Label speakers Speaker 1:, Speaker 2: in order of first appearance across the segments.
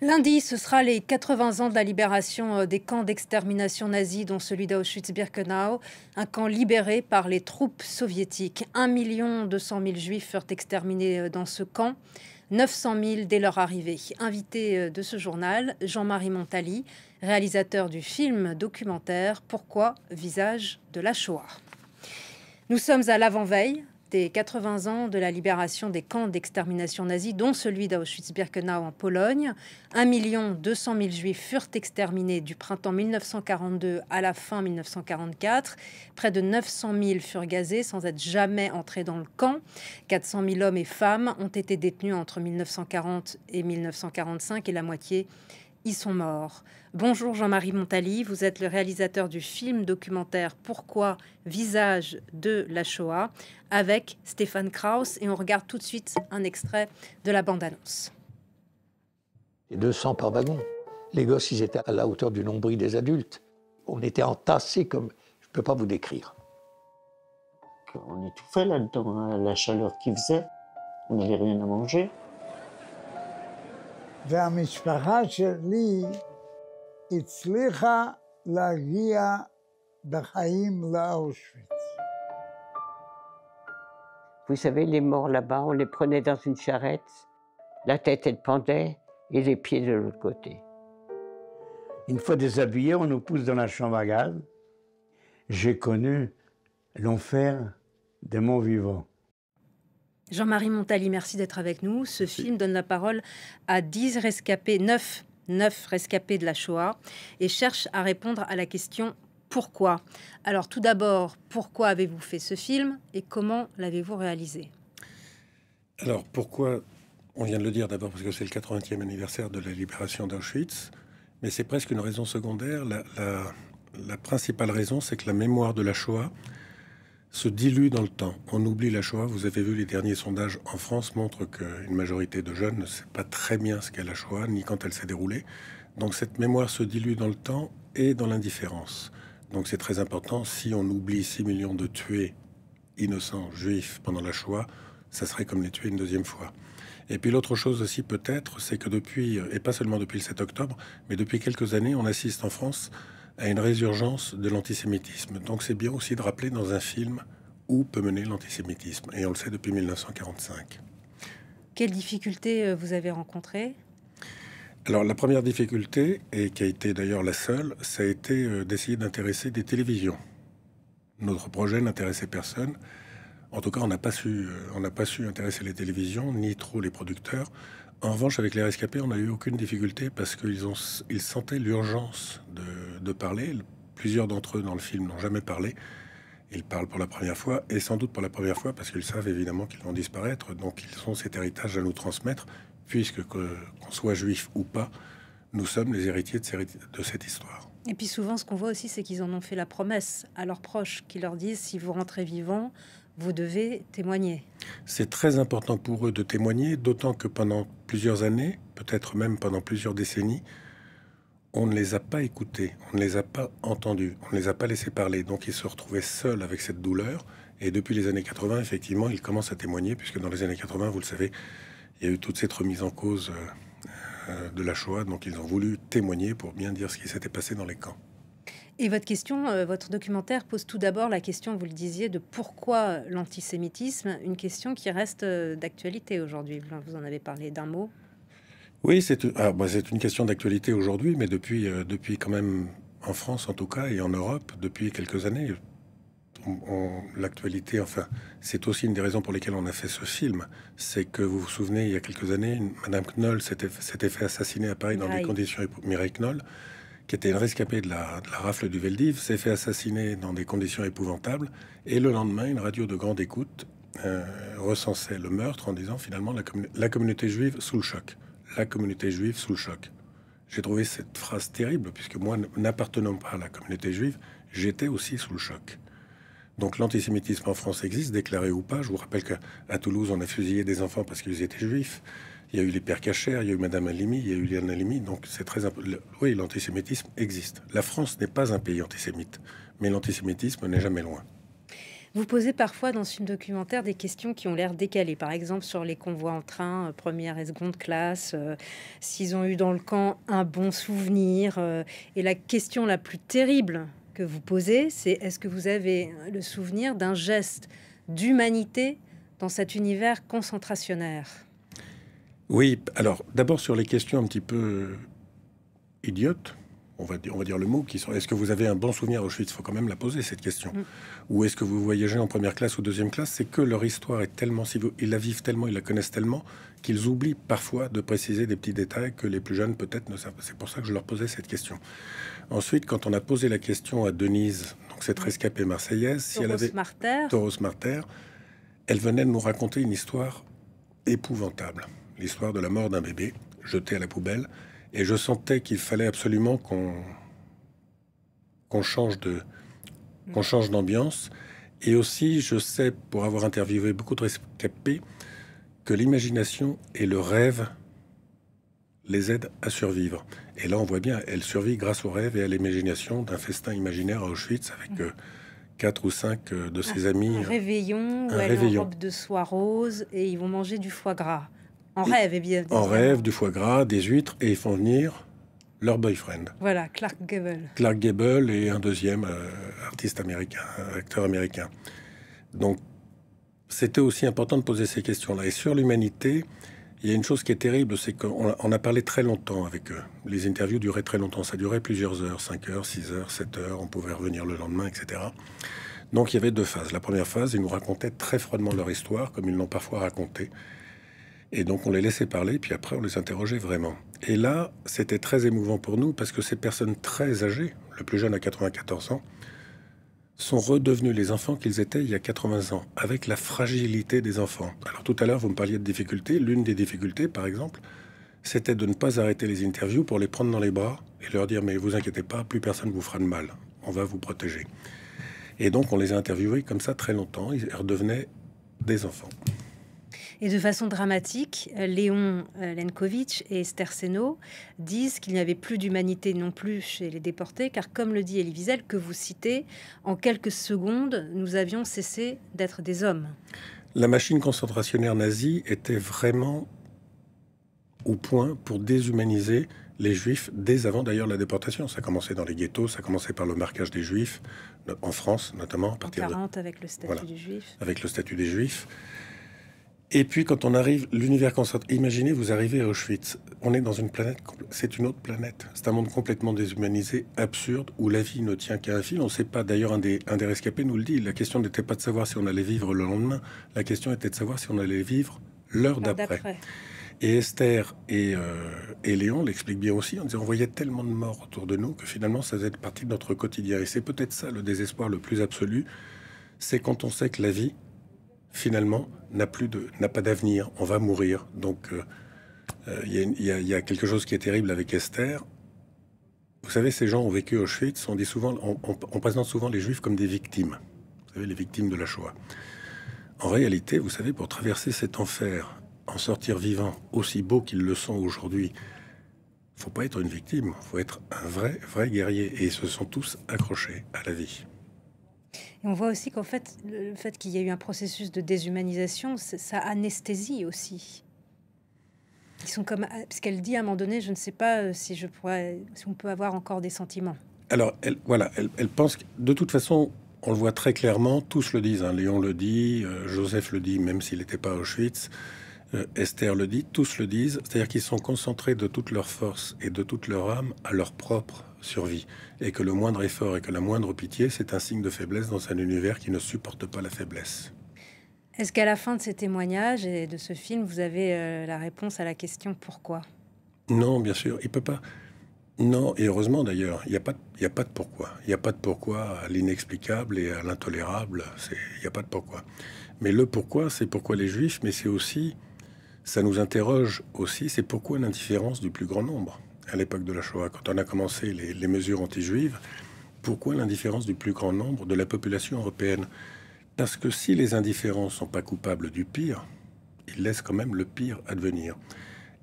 Speaker 1: Lundi, ce sera les 80 ans de la libération des camps d'extermination nazis, dont celui d'Auschwitz-Birkenau, un camp libéré par les troupes soviétiques. 1,2 million juifs furent exterminés dans ce camp, 900 000 dès leur arrivée. Invité de ce journal, Jean-Marie Montali, réalisateur du film documentaire Pourquoi visage de la Shoah. Nous sommes à l'avant-veille des 80 ans de la libération des camps d'extermination nazis, dont celui d'Auschwitz-Birkenau en Pologne. 1,2 million juifs furent exterminés du printemps 1942 à la fin 1944. Près de 900 000 furent gazés sans être jamais entrés dans le camp. 400 000 hommes et femmes ont été détenus entre 1940 et 1945 et la moitié y sont morts. Bonjour Jean-Marie Montali, vous êtes le réalisateur du film documentaire Pourquoi visage de la Shoah avec Stéphane Krauss et on regarde tout de suite un extrait de la bande-annonce.
Speaker 2: Et 200 par wagon. Les gosses, ils étaient à la hauteur du nombril des adultes. On était entassés comme... Je ne peux pas vous décrire.
Speaker 3: On étouffait là-dedans, hein, la chaleur qu'il faisait. On n'avait rien à manger.
Speaker 4: והמשפחה שלי הצליחה להגיע בחיים לאושוויץ.
Speaker 5: Vous savez, les morts là-bas, on les prenait dans une charrette, la tête elle pendait et les pieds de l'autre côté.
Speaker 6: Une fois déshabillés, on nous pousse dans la chambre à gaz. J'ai connu l'enfer des morts vivants.
Speaker 1: Jean-Marie Montali, merci d'être avec nous. Ce film donne la parole à 10 rescapés, 9 rescapés de la Shoah et cherche à répondre à la question pourquoi. Alors tout d'abord, pourquoi avez-vous fait ce film et comment l'avez-vous réalisé?
Speaker 7: Alors pourquoi? On vient de le dire d'abord parce que c'est le 80e anniversaire de la libération d'Auschwitz, mais c'est presque une raison secondaire. La principale raison, c'est que la mémoire de la Shoah se dilue dans le temps. On oublie la Shoah. Vous avez vu, les derniers sondages en France montrent qu'une majorité de jeunes ne sait pas très bien ce qu'est la Shoah, ni quand elle s'est déroulée. Donc cette mémoire se dilue dans le temps et dans l'indifférence. Donc c'est très important. Si on oublie 6 millions de tués innocents juifs pendant la Shoah, ça serait comme les tuer une deuxième fois. Et puis l'autre chose aussi peut-être, c'est que depuis, et pas seulement depuis le 7 octobre, mais depuis quelques années, on assiste en France à une résurgence de l'antisémitisme. Donc c'est bien aussi de rappeler dans un film où peut mener l'antisémitisme. Et on le sait depuis 1945.
Speaker 1: Quelles difficultés vous avez rencontrées?
Speaker 7: Alors la première difficulté, et qui a été d'ailleurs la seule, ça a été d'essayer d'intéresser des télévisions. Notre projet n'intéressait personne. En tout cas, on n'a pas su intéresser les télévisions, ni trop les producteurs. En revanche, avec les rescapés, on n'a eu aucune difficulté parce qu'ils sentaient l'urgence de parler. Plusieurs d'entre eux dans le film n'ont jamais parlé. Ils parlent pour la première fois, et sans doute pour la première fois parce qu'ils savent évidemment qu'ils vont disparaître. Donc ils ont cet héritage à nous transmettre, puisque qu'on soit juif ou pas, nous sommes les héritiers de cette histoire.
Speaker 1: Et puis souvent, ce qu'on voit aussi, c'est qu'ils en ont fait la promesse à leurs proches, qui leur disent, si vous rentrez vivant, vous devez témoigner.
Speaker 7: C'est très important pour eux de témoigner, d'autant que pendant plusieurs années, peut-être même pendant plusieurs décennies, on ne les a pas écoutés, on ne les a pas entendus, on ne les a pas laissés parler. Donc ils se retrouvaient seuls avec cette douleur. Et depuis les années 80, effectivement, ils commencent à témoigner, puisque dans les années 80, vous le savez, il y a eu toute cette remise en cause de la Shoah. Donc ils ont voulu témoigner pour bien dire ce qui s'était passé dans les camps.
Speaker 1: Et votre question, votre documentaire pose tout d'abord la question, vous le disiez, de pourquoi l'antisémitisme, une question qui reste d'actualité aujourd'hui. Vous en avez parlé d'un mot.
Speaker 7: Oui, c'est une question d'actualité aujourd'hui, mais depuis quand même, en France en tout cas, et en Europe, depuis quelques années, l'actualité, enfin, c'est aussi une des raisons pour lesquelles on a fait ce film. C'est que vous vous souvenez, il y a quelques années, Madame Knoll s'était fait assassiner à Paris dans des conditions... Mireille Knoll, qui était une rescapée de la rafle du Veldiv, s'est fait assassiner dans des conditions épouvantables. Et le lendemain, une radio de grande écoute recensait le meurtre en disant finalement la communauté juive sous le choc. La communauté juive sous le choc. J'ai trouvé cette phrase terrible, puisque moi, n'appartenant pas à la communauté juive, j'étais aussi sous le choc. Donc l'antisémitisme en France existe, déclaré ou pas. Je vous rappelle qu'à Toulouse, on a fusillé des enfants parce qu'ils étaient juifs. Il y a eu les pères Cachère, il y a eu Madame Halimi, il y a eu Liane Halimi. Donc c'est très important. Oui, l'antisémitisme existe. La France n'est pas un pays antisémite, mais l'antisémitisme n'est jamais loin.
Speaker 1: Vous posez parfois dans ce film documentaire des questions qui ont l'air décalées. Par exemple, sur les convois en train, première et seconde classe, s'ils ont eu dans le camp un bon souvenir. Et la question la plus terrible que vous posez, c'est est-ce que vous avez le souvenir d'un geste d'humanité dans cet univers concentrationnaire?
Speaker 7: Oui, alors d'abord sur les questions un petit peu idiotes, on va dire le mot, qui sont est-ce que vous avez un bon souvenir à Auschwitz? Il faut quand même la poser cette question. Ou est-ce que vous voyagez en première classe ou deuxième classe? C'est que leur histoire est tellement, ils la vivent tellement, ils la connaissent tellement, qu'ils oublient parfois de préciser des petits détails que les plus jeunes peut-être ne savent pas. C'est pour ça que je leur posais cette question. Ensuite, quand on a posé la question à Denise, donc cette rescapée marseillaise, si elle avait Toros Marter, elle venait de nous raconter une histoire épouvantable, l'histoire de la mort d'un bébé jeté à la poubelle. Et je sentais qu'il fallait absolument qu'on change d'ambiance. Et aussi, je sais, pour avoir interviewé beaucoup de rescapés, que l'imagination et le rêve les aident à survivre. Et là, on voit bien, elle survit grâce au rêve et à l'imagination d'un festin imaginaire à Auschwitz avec 4 ou 5 de ses amis.
Speaker 1: Un réveillon, où elle est en robe de soie rose et ils vont manger du foie gras. En rêve, évidemment. En rêve,
Speaker 7: du foie gras, des huîtres, et ils font venir leur boyfriend.
Speaker 1: Voilà, Clark Gable.
Speaker 7: Clark Gable et un deuxième artiste américain, acteur américain. Donc, c'était aussi important de poser ces questions-là. Et sur l'humanité, il y a une chose qui est terrible, c'est qu'on a parlé très longtemps avec eux. Les interviews duraient très longtemps. Ça durait plusieurs heures, 5 heures, 6 heures, 7 heures. On pouvait revenir le lendemain, etc. Donc, il y avait 2 phases. La première phase, ils nous racontaient très froidement leur histoire, comme ils l'ont parfois raconté. Et donc, on les laissait parler, puis après, on les interrogeait vraiment. Et là, c'était très émouvant pour nous, parce que ces personnes très âgées, le plus jeune à 94 ans, sont redevenus les enfants qu'ils étaient il y a 80 ans, avec la fragilité des enfants. Alors, tout à l'heure, vous me parliez de difficultés. L'une des difficultés, par exemple, c'était de ne pas arrêter les interviews pour les prendre dans les bras et leur dire « Mais vous inquiétez pas, plus personne vous fera de mal. On va vous protéger. » Et donc, on les a interviewés comme ça très longtemps. Ils redevenaient des enfants.
Speaker 1: Et de façon dramatique, Léon Lenkovitch et Esther Seno disent qu'il n'y avait plus d'humanité non plus chez les déportés, car comme le dit Elie Wiesel, que vous citez, en quelques secondes, nous avions cessé d'être des hommes.
Speaker 7: La machine concentrationnaire nazie était vraiment au point pour déshumaniser les Juifs dès avant d'ailleurs la déportation. Ça commençait dans les ghettos, ça commençait par le marquage des Juifs, en France notamment. À partir
Speaker 1: en 40 avec le statut du Juif.
Speaker 7: Avec le statut des Juifs. Et puis, quand on arrive, l'univers concentré, imaginez, vous arrivez à Auschwitz, on est dans une planète, c'est une autre planète. C'est un monde complètement déshumanisé, absurde, où la vie ne tient qu'à un fil. On ne sait pas, d'ailleurs, un des rescapés nous le dit, la question n'était pas de savoir si on allait vivre le lendemain, la question était de savoir si on allait vivre l'heure d'après. Et Esther et Léon l'expliquent bien aussi, en disant on voyait tellement de morts autour de nous que finalement, ça faisait partie de notre quotidien. Et c'est peut-être ça, le désespoir le plus absolu, c'est quand on sait que la vie, finalement, n'a pas d'avenir, on va mourir. Donc, il y a quelque chose qui est terrible avec Esther. Vous savez, ces gens ont vécu Auschwitz, on présente souvent les Juifs comme des victimes. Vous savez, les victimes de la Shoah. En réalité, vous savez, pour traverser cet enfer, en sortir vivant, aussi beau qu'ils le sont aujourd'hui, il ne faut pas être une victime, il faut être un vrai guerrier. Et ils se sont tous accrochés à la vie.
Speaker 1: Et on voit aussi qu'en fait, le fait qu'il y ait eu un processus de déshumanisation, ça anesthésie aussi. Ils sont comme, parce qu'elle dit à un moment donné, je ne sais pas si on peut avoir encore des sentiments.
Speaker 7: Alors, elle pense que de toute façon, on le voit très clairement, tous le disent. Hein, Léon le dit, Joseph le dit, même s'il n'était pas à Auschwitz. Esther le dit, tous le disent. C'est-à-dire qu'ils sont concentrés de toute leur force et de toute leur âme à leur propre survie. Et que le moindre effort et que la moindre pitié, c'est un signe de faiblesse dans un univers qui ne supporte pas la faiblesse.
Speaker 1: Est-ce qu'à la fin de ces témoignages et de ce film, vous avez la réponse à la question pourquoi?
Speaker 7: Non, bien sûr, il peut pas. Non, et heureusement d'ailleurs, il n'y a pas de pourquoi. Il n'y a pas de pourquoi à l'inexplicable et à l'intolérable. Il n'y a pas de pourquoi. Mais le pourquoi, c'est pourquoi les Juifs, mais c'est aussi, ça nous interroge aussi, c'est pourquoi l'indifférence du plus grand nombre. À l'époque de la Shoah, quand on a commencé les mesures anti-juives, pourquoi l'indifférence du plus grand nombre de la population européenne? Parce que si les indifférents ne sont pas coupables du pire, ils laissent quand même le pire advenir.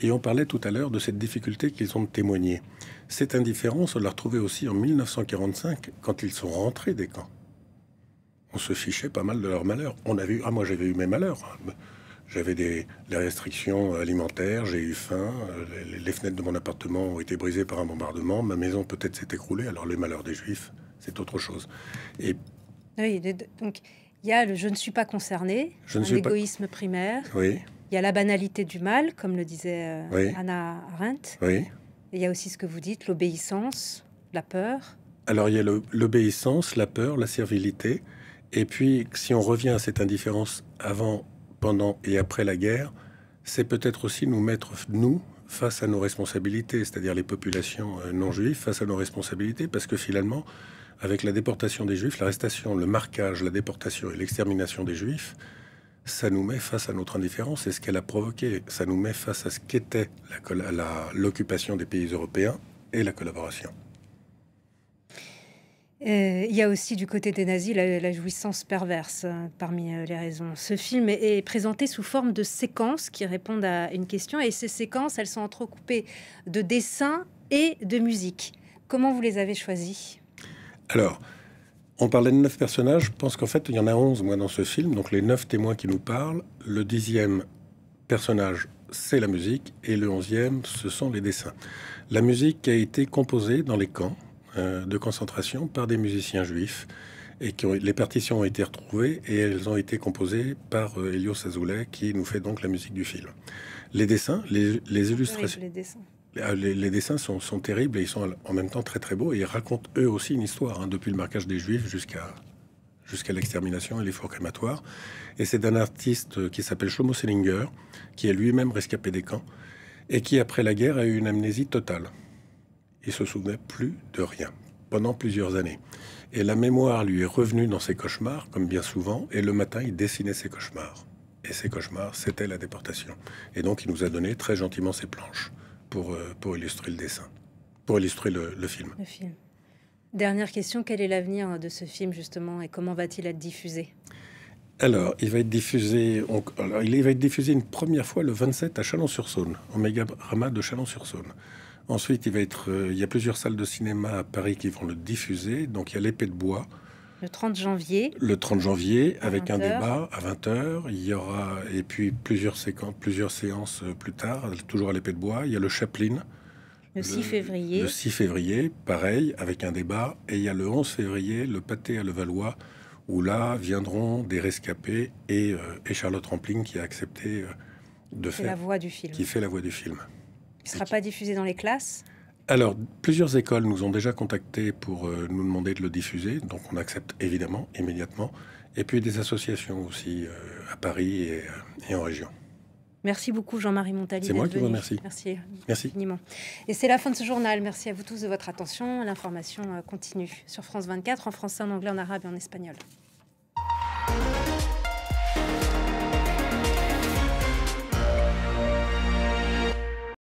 Speaker 7: Et on parlait tout à l'heure de cette difficulté qu'ils ont de témoigner. Cette indifférence, on l'a retrouvée aussi en 1945, quand ils sont rentrés des camps. on se fichait pas mal de leurs malheurs. Moi j'avais eu mes malheurs. J'avais les restrictions alimentaires, j'ai eu faim, les fenêtres de mon appartement ont été brisées par un bombardement, ma maison peut-être s'est écroulée, alors les malheurs des Juifs, c'est autre chose. Et
Speaker 1: oui, donc il y a le « je ne suis pas concerné », l'égoïsme primaire.
Speaker 7: Oui.
Speaker 1: Il y a la banalité du mal, comme le disait
Speaker 7: Oui.
Speaker 1: Hannah Arendt.
Speaker 7: Oui.
Speaker 1: Et il y a aussi ce que vous dites, l'obéissance, la peur.
Speaker 7: Alors il y a l'obéissance, la peur, la servilité. Et puis si on revient à cette indifférence avant, pendant et après la guerre, c'est peut-être aussi nous mettre, nous, face à nos responsabilités, c'est-à-dire les populations non juives, face à nos responsabilités, parce que finalement, avec la déportation des Juifs, l'arrestation, le marquage, la déportation et l'extermination des Juifs, ça nous met face à notre indifférence et ce qu'elle a provoqué. Ça nous met face à ce qu'était l'occupation des pays européens et la collaboration.
Speaker 1: Il y a aussi du côté des nazis la jouissance perverse parmi les raisons. Ce film est présenté sous forme de séquences qui répondent à une question et ces séquences, elles sont entrecoupées de dessins et de musique. Comment vous les avez choisies?
Speaker 7: Alors, on parlait de 9 personnages. Je pense qu'en fait, il y en a 11, moi, dans ce film. Donc, les 9 témoins qui nous parlent. Le 10e personnage, c'est la musique. Et le 11e, ce sont les dessins. La musique a été composée dans les camps de concentration par des musiciens juifs. Et les partitions ont été retrouvées et elles ont été composées par Elios Azoulay, qui nous fait donc la musique du film. Les dessins, les illustrations...
Speaker 1: Oui, les dessins.
Speaker 7: Les dessins sont terribles et ils sont en même temps très très beaux et ils racontent eux aussi une histoire, depuis le marquage des Juifs jusqu'à l'extermination et les fours crématoires. Et c'est d'un artiste qui s'appelle Shlomo Selinger, qui est lui-même rescapé des camps et qui après la guerre a eu une amnésie totale. Il se souvenait plus de rien pendant plusieurs années. Et la mémoire lui est revenue dans ses cauchemars, comme bien souvent, et le matin il dessinait ses cauchemars. Et ces cauchemars, c'était la déportation. Et donc il nous a donné très gentiment ses planches pour illustrer le dessin, pour illustrer le film.
Speaker 1: Le film. Dernière question, quel est l'avenir de ce film justement et comment va-t-il être diffusé?
Speaker 7: Alors, il va être diffusé une première fois le 27 à Chalon-sur-Saône, au Mégarama de Chalon-sur-Saône. Ensuite, il y a plusieurs salles de cinéma à Paris qui vont le diffuser. Donc, il y a l'Épée de bois.
Speaker 1: Le 30 janvier.
Speaker 7: Le 30 janvier, avec
Speaker 1: 20
Speaker 7: un
Speaker 1: heures.
Speaker 7: débat à 20h. Il y aura, et puis plusieurs séances plus tard, toujours à l'Épée de bois. Il y a le Chaplin.
Speaker 1: Le 6 février.
Speaker 7: Le 6 février, pareil, avec un débat. Et il y a le 11 février, le Pâté à Levallois, où là viendront des rescapés et Charlotte Rampling qui a accepté de faire...
Speaker 1: la voix du film.
Speaker 7: Qui fait la voix du film.
Speaker 1: Il ne sera pas diffusé dans les classes?
Speaker 7: Alors, plusieurs écoles nous ont déjà contactés pour nous demander de le diffuser, donc on accepte évidemment, immédiatement. Et puis des associations aussi à Paris et en région.
Speaker 1: Merci beaucoup Jean-Marie Montali.
Speaker 7: C'est moi qui vous remercie.
Speaker 1: Merci.
Speaker 7: Merci.
Speaker 1: Infiniment. Et c'est la fin de ce journal. Merci à vous tous de votre attention. L'information continue sur France 24, en français, en anglais, en arabe et en espagnol.